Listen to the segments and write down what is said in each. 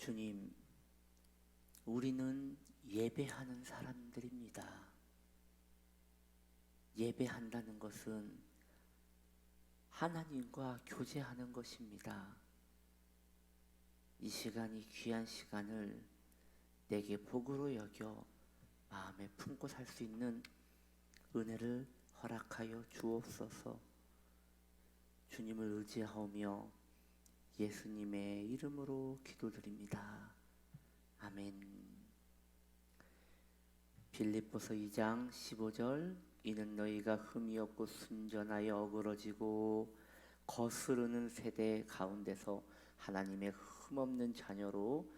주님, 우리는 예배하는 사람들입니다. 예배한다는 것은 하나님과 교제하는 것입니다. 이 시간이 귀한 시간을 내게 복으로 여겨 마음에 품고 살 수 있는 은혜를 허락하여 주옵소서. 주님을 의지하오며 예수님의 이름으로 기도드립니다. 아멘. 빌립보서 2장 15절, 이는 너희가 흠이 없고 순전하여 어그러지고 거스르는 세대 가운데서 하나님의 흠없는 자녀로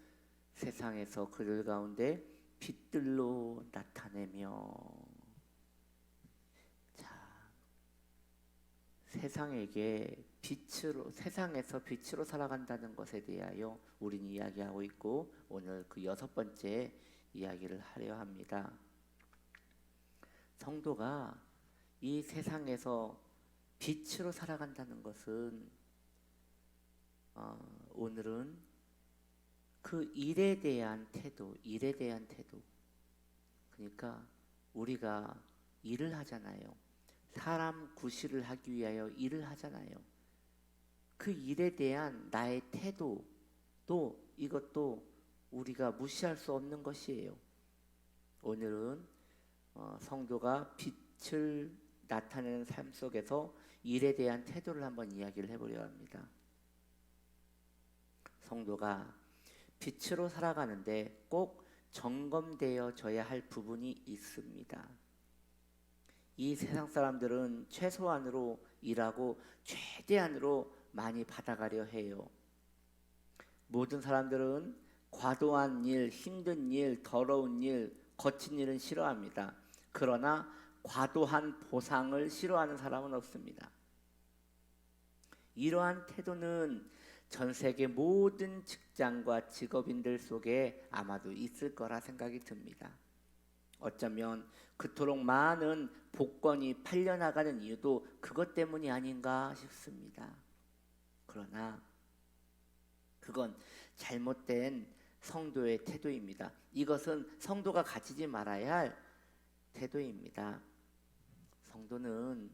세상에서 그들 가운데 빛들로 나타내며. 자, 세상에서 빛으로 살아간다는 것에 대하여 우리는 이야기하고 있고, 오늘 그 6번째 이야기를 하려 합니다. 성도가 이 세상에서 빛으로 살아간다는 것은 오늘은 그 일에 대한 태도, 그러니까 우리가 일을 하잖아요. 사람 구실을 하기 위하여 일을 하잖아요. 그 일에 대한 나의 태도도, 이것도 우리가 무시할 수 없는 것이에요. 오늘은 성도가 빛을 나타내는 삶 속에서 일에 대한 태도를 한번 이야기를 해보려 합니다. 성도가 빛으로 살아가는데 꼭 점검되어져야 할 부분이 있습니다. 이 세상 사람들은 최소한으로 일하고 최대한으로 많이 받아가려 해요. 모든 사람들은 과도한 일, 힘든 일, 더러운 일, 거친 일은 싫어합니다. 그러나 과도한 보상을 싫어하는 사람은 없습니다. 이러한 태도는 전 세계 모든 직장과 직업인들 속에 아마도 있을 거라 생각이 듭니다. 어쩌면 그토록 많은 복권이 팔려나가는 이유도 그것 때문이 아닌가 싶습니다. 그러나 그건 잘못된 성도의 태도입니다. 이것은 성도가 가지지 말아야 할 태도입니다. 성도는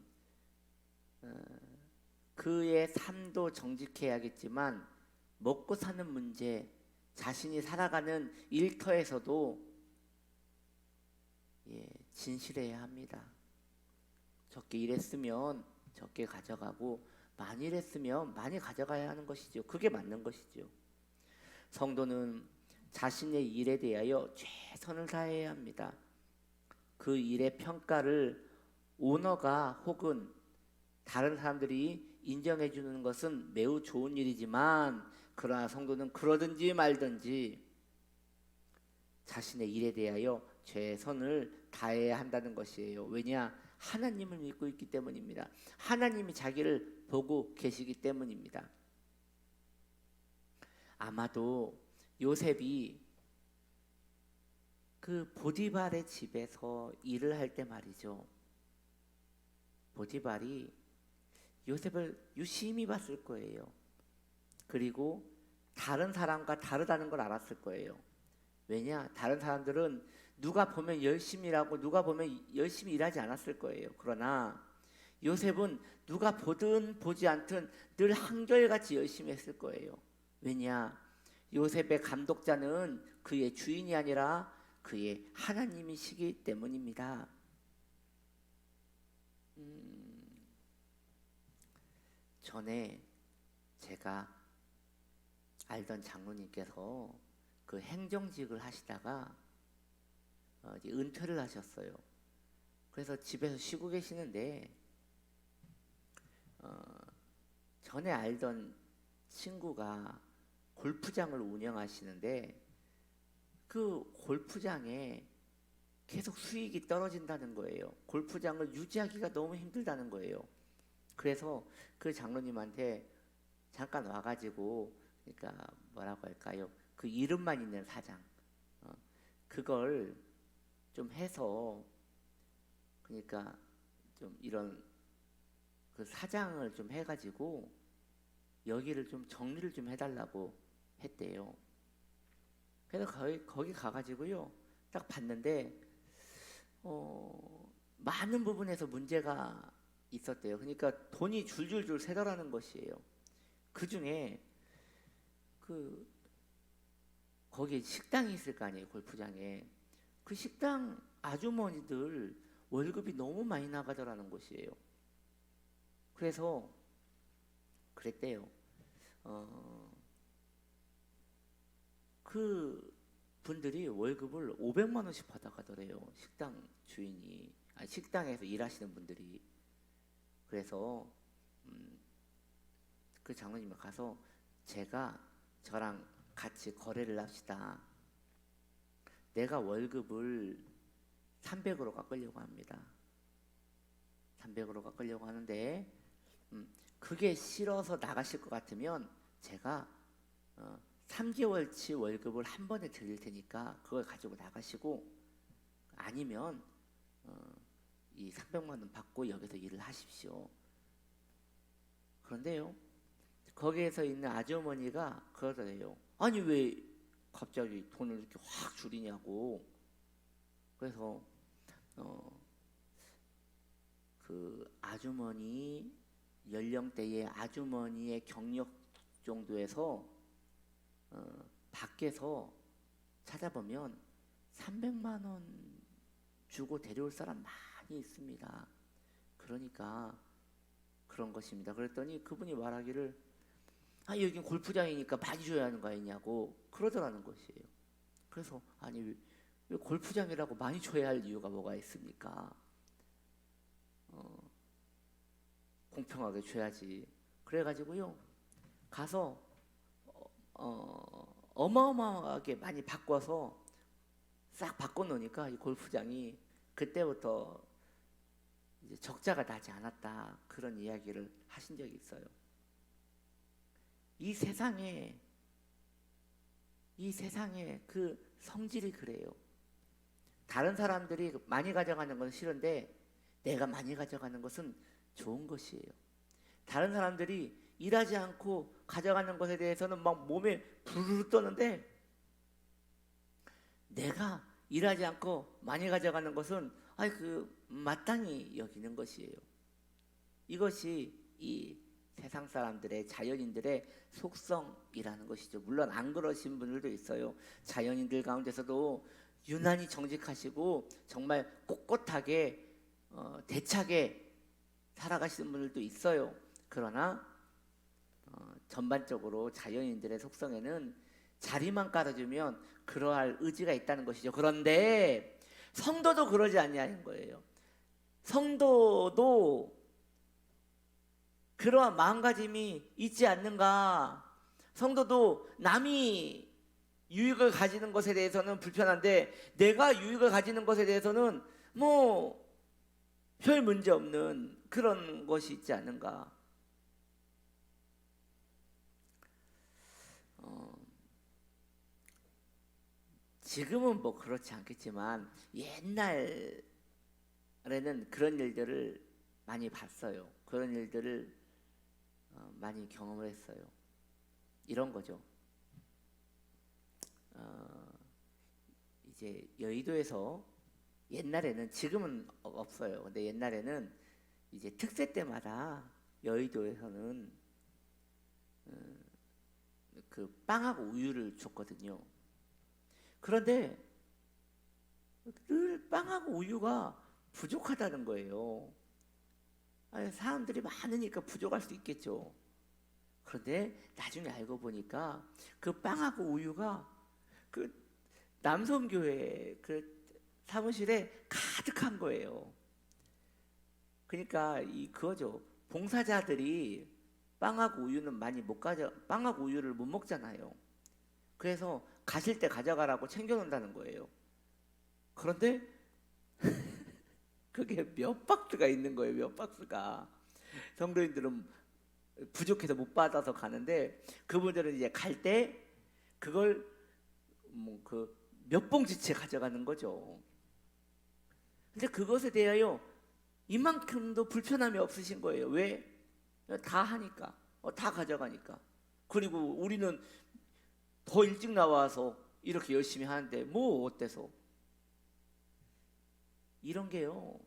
그의 삶도 정직해야겠지만 먹고 사는 문제, 자신이 살아가는 일터에서도 진실해야 합니다. 적게 일했으면 적게 가져가고 많이 일했으면 많이 가져가야 하는 것이죠. 그게 맞는 것이죠. 성도는 자신의 일에 대하여 최선을 다해야 합니다. 그 일의 평가를 오너가 혹은 다른 사람들이 인정해 주는 것은 매우 좋은 일이지만, 그러나 성도는 그러든지 말든지 자신의 일에 대하여 최선을 다해야 한다는 것이에요. 왜냐? 하나님을 믿고 있기 때문입니다. 하나님이 자기를 보고 계시기 때문입니다. 아마도 요셉이 그 보디발의 집에서 일을 할 때 말이죠, 보디발이 요셉을 유심히 봤을 거예요. 그리고 다른 사람과 다르다는 걸 알았을 거예요. 왜냐? 다른 사람들은 누가 보면 열심히 일하고 누가 보면 열심히 일하지 않았을 거예요. 그러나 요셉은 누가 보든 보지 않든 늘 한결같이 열심히 했을 거예요. 왜냐? 요셉의 감독자는 그의 주인이 아니라 그의 하나님이시기 때문입니다. 전에 제가 알던 장로님께서 그 행정직을 하시다가 이제 은퇴를 하셨어요. 그래서 집에서 쉬고 계시는데 전에 알던 친구가 골프장을 운영하시는데 그 골프장에 계속 수익이 떨어진다는 거예요. 골프장을 유지하기가 너무 힘들다는 거예요. 그래서 그 장로님한테 잠깐 와가지고, 그러니까 뭐라고 할까요? 그 이름만 있는 사장, 그걸 좀 해서, 그러니까 좀 이런 그 사장을 좀 해가지고 여기를 좀 정리를 좀 해달라고 했대요. 그래서 거기 가가지고요, 딱 봤는데 많은 부분에서 문제가 있었대요. 그러니까 돈이 줄줄줄 새더라는 것이에요. 그 중에 그 거기에 식당이 있을 거 아니에요, 골프장에. 그 식당 아주머니들 월급이 너무 많이 나가더라는 것이에요. 그래서 그랬대요. 그 분들이 월급을 500만 원씩 받아가더래요. 식당 주인이, 아니, 식당에서 일하시는 분들이. 그래서 그 장로님이 가서 저랑 같이 거래를 합시다. 내가 월급을 300으로 깎으려고 합니다. 300으로 깎으려고 하는데 그게 싫어서 나가실 것 같으면 제가 3개월치 월급을 한 번에 드릴 테니까 그걸 가지고 나가시고, 아니면 이 300만 원 받고 여기서 일을 하십시오. 그런데요, 거기에서 있는 아주머니가 그러더래요. 아니 왜 갑자기 돈을 이렇게 확 줄이냐고. 그래서 그 아주머니 연령대의 아주머니의 경력 정도에서 밖에서 찾아보면 300만 원 주고 데려올 사람 많이 있습니다. 그러니까 그런 것입니다. 그랬더니 그분이 말하기를, 여긴 골프장이니까 많이 줘야 하는 거 아니냐고 그러더라는 것이에요. 그래서 아니 왜 골프장이라고 많이 줘야 할 이유가 뭐가 있습니까? 공평하게 줘야지. 그래가지고요, 가서 어마어마하게 많이 바꿔서 싹 바꿔놓으니까 이 골프장이 그때부터 이제 적자가 나지 않았다, 그런 이야기를 하신 적이 있어요. 이 세상에 그 성질이 그래요. 다른 사람들이 많이 가져가는 건 싫은데 내가 많이 가져가는 것은 좋은 것이에요. 다른 사람들이 일하지 않고 가져가는 것에 대해서는 막 몸에 부르르 떠는데, 내가 일하지 않고 많이 가져가는 것은 마땅히 여기는 것이에요. 이것이 이 세상 사람들의, 자연인들의 속성이라는 것이죠. 물론 안 그러신 분들도 있어요. 자연인들 가운데서도 유난히 정직하시고 정말 꼿꼿하게 대차게 살아가시는 분들도 있어요. 그러나 전반적으로 자연인들의 속성에는 자리만 깔아주면 그러할 의지가 있다는 것이죠. 그런데 성도도 그러지 않냐는 거예요. 성도도 그러한 마음가짐이 있지 않는가? 성도도 남이 유익을 가지는 것에 대해서는 불편한데 내가 유익을 가지는 것에 대해서는 뭐 별 문제 없는 그런 것이 있지 않는가? 지금은 뭐 그렇지 않겠지만 옛날에는 그런 일들을 많이 봤어요. 그런 일들을 많이 경험을 했어요. 이런 거죠. 이제 여의도에서 옛날에는, 지금은 없어요. 근데 옛날에는 이제 특세 때마다 여의도에서는 그 빵하고 우유를 줬거든요. 그런데 늘 빵하고 우유가 부족하다는 거예요. 사람들이 많으니까 부족할 수 있겠죠. 그런데 나중에 알고 보니까 그 빵하고 우유가 그 남성교회 그 사무실에 가득한 거예요. 그러니까 그거죠. 봉사자들이 빵하고 우유는 빵하고 우유를 못 먹잖아요. 그래서 가실 때 가져가라고 챙겨놓는다는 거예요. 그런데 그게 몇 박스가 있는 거예요. 몇 박스가. 성도인들은 부족해서 못 받아서 가는데 그분들은 이제 갈 때 그걸 몇 봉지째 가져가는 거죠. 근데 그것에 대하여 이만큼도 불편함이 없으신 거예요. 왜? 다 하니까, 다 가져가니까. 그리고 우리는 더 일찍 나와서 이렇게 열심히 하는데 뭐 어때서? 이런 게요,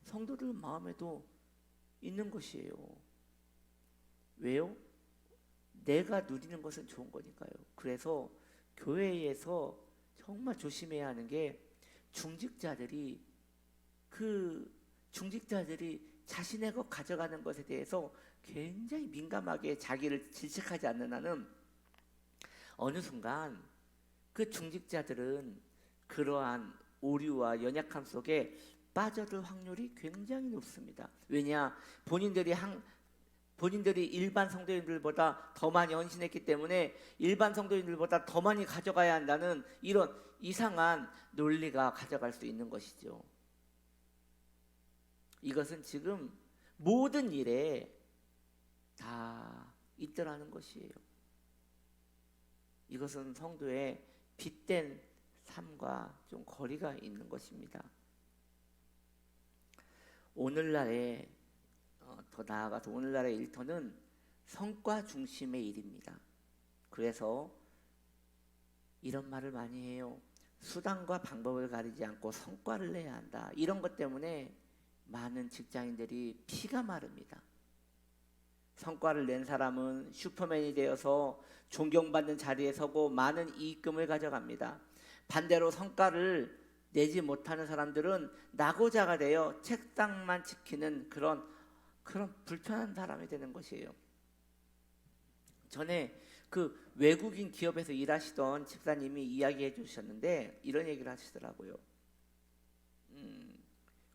성도들 마음에도 있는 것이에요. 왜요? 내가 누리는 것은 좋은 거니까요. 그래서 교회에서 정말 조심해야 하는 게 중직자들이 자신의 것 가져가는 것에 대해서 굉장히 민감하게 자기를 질책하지 않는 한은 어느 순간 그 중직자들은 그러한 오류와 연약함 속에 빠져들 확률이 굉장히 높습니다. 왜냐? 본인들이 일반 성도인들보다 더 많이 헌신했기 때문에 일반 성도인들보다 더 많이 가져가야 한다는 이런 이상한 논리가 가져갈 수 있는 것이죠. 이것은 지금 모든 일에 다 있더라는 것이에요. 이것은 성도의 빗된 삶과 좀 거리가 있는 것입니다. 오늘날의 더 나아가서 오늘날의 일터는 성과 중심의 일입니다. 그래서 이런 말을 많이 해요. 수단과 방법을 가리지 않고 성과를 내야 한다. 이런 것 때문에 많은 직장인들이 피가 마릅니다. 성과를 낸 사람은 슈퍼맨이 되어서 존경받는 자리에 서고 많은 이익금을 가져갑니다. 반대로 성과를 내지 못하는 사람들은 낙오자가 되어 책상만 지키는 그런 불편한 사람이 되는 것이에요. 전에 그 외국인 기업에서 일하시던 집사님이 이야기해 주셨는데 이런 얘기를 하시더라고요.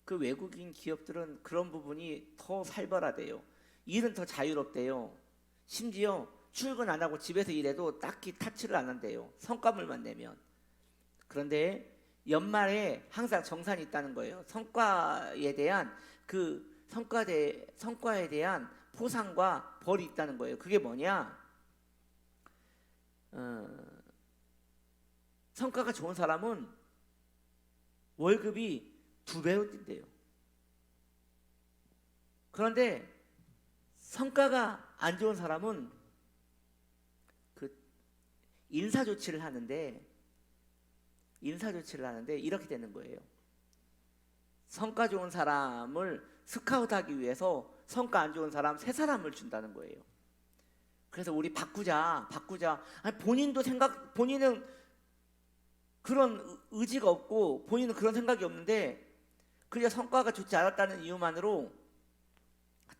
그 외국인 기업들은 그런 부분이 더 살벌하대요. 일은 더 자유롭대요. 심지어 출근 안 하고 집에서 일해도 딱히 타치를 안 한대요. 성과물만 내면. 그런데 연말에 항상 정산이 있다는 거예요. 성과에 대한 성과에 대한 포상과 벌이 있다는 거예요. 그게 뭐냐? 성과가 좋은 사람은 월급이 2배로 뛴대요. 그런데 성과가 안 좋은 사람은 그 인사 조치를 하는데 이렇게 되는 거예요. 성과 좋은 사람을 스카우트하기 위해서 성과 안 좋은 사람 3사람을 준다는 거예요. 그래서 우리 바꾸자. 아니, 본인은 그런 의지가 없고 본인은 그런 생각이 없는데 그냥 성과가 좋지 않았다는 이유만으로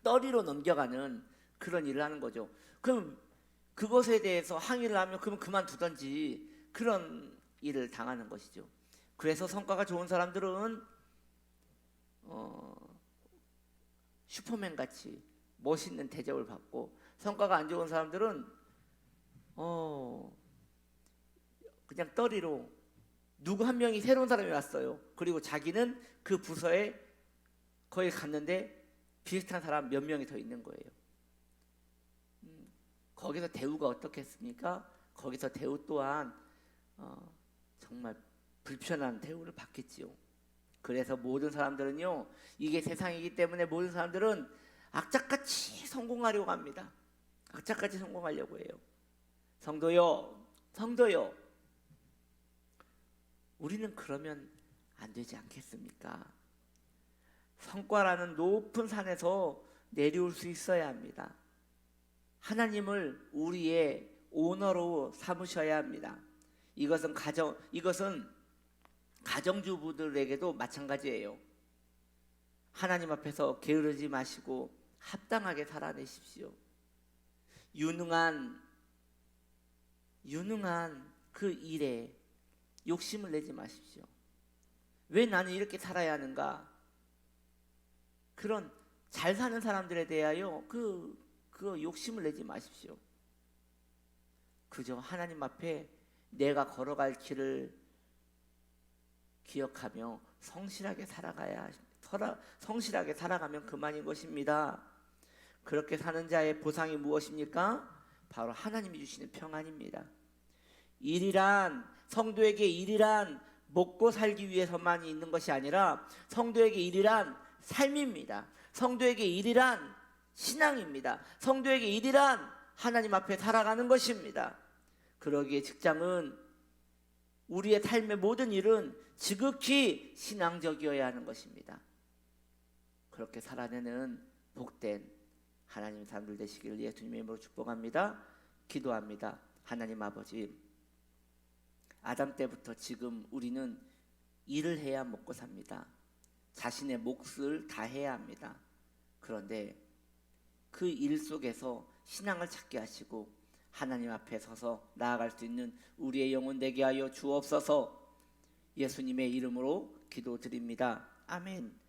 떠리로 넘겨가는 그런 일을 하는 거죠. 그럼 그것에 대해서 항의를 하면 그럼 그만두던지 그런 일을 당하는 것이죠. 그래서 성과가 좋은 사람들은 슈퍼맨 같이 멋있는 대접을 받고 성과가 안 좋은 사람들은 그냥 떠리로 누구 한 명이 새로운 사람이 왔어요. 그리고 자기는 그 부서에 거기 갔는데 비슷한 사람 몇 명이 더 있는 거예요. 거기서 대우가 어떻겠습니까? 거기서 대우 또한 정말 불편한 대우를 받겠지요. 그래서 모든 사람들은요, 이게 세상이기 때문에 모든 사람들은 악착같이 성공하려고 합니다. 악착같이 성공하려고 해요. 성도요, 우리는 그러면 안 되지 않겠습니까? 성과라는 높은 산에서 내려올 수 있어야 합니다. 하나님을 우리의 오너로 삼으셔야 합니다. 이것은 가정주부들에게도 마찬가지예요. 하나님 앞에서 게으르지 마시고 합당하게 살아내십시오. 유능한 그 일에 욕심을 내지 마십시오. 왜 나는 이렇게 살아야 하는가? 그런 잘 사는 사람들에 대하여 그 욕심을 내지 마십시오. 그저 하나님 앞에 내가 걸어갈 길을 기억하며 성실하게 살아가면 그만인 것입니다. 그렇게 사는 자의 보상이 무엇입니까? 바로 하나님이 주시는 평안입니다. 성도에게 일이란 먹고 살기 위해서만 있는 것이 아니라 성도에게 일이란 삶입니다. 성도에게 일이란 신앙입니다. 성도에게 일이란 하나님 앞에 살아가는 것입니다. 그러기에 직장은 우리의 삶의 모든 일은 지극히 신앙적이어야 하는 것입니다. 그렇게 살아내는 복된 하나님 사람들 되시기를 예수님의 이름으로 축복합니다. 기도합니다. 하나님 아버지, 아담 때부터 지금 우리는 일을 해야 먹고 삽니다. 자신의 몫을 다 해야 합니다. 그런데 그 일 속에서 신앙을 찾게 하시고 하나님 앞에 서서 나아갈 수 있는 우리의 영혼 되게 하여 주옵소서. 예수님의 이름으로 기도드립니다. 아멘.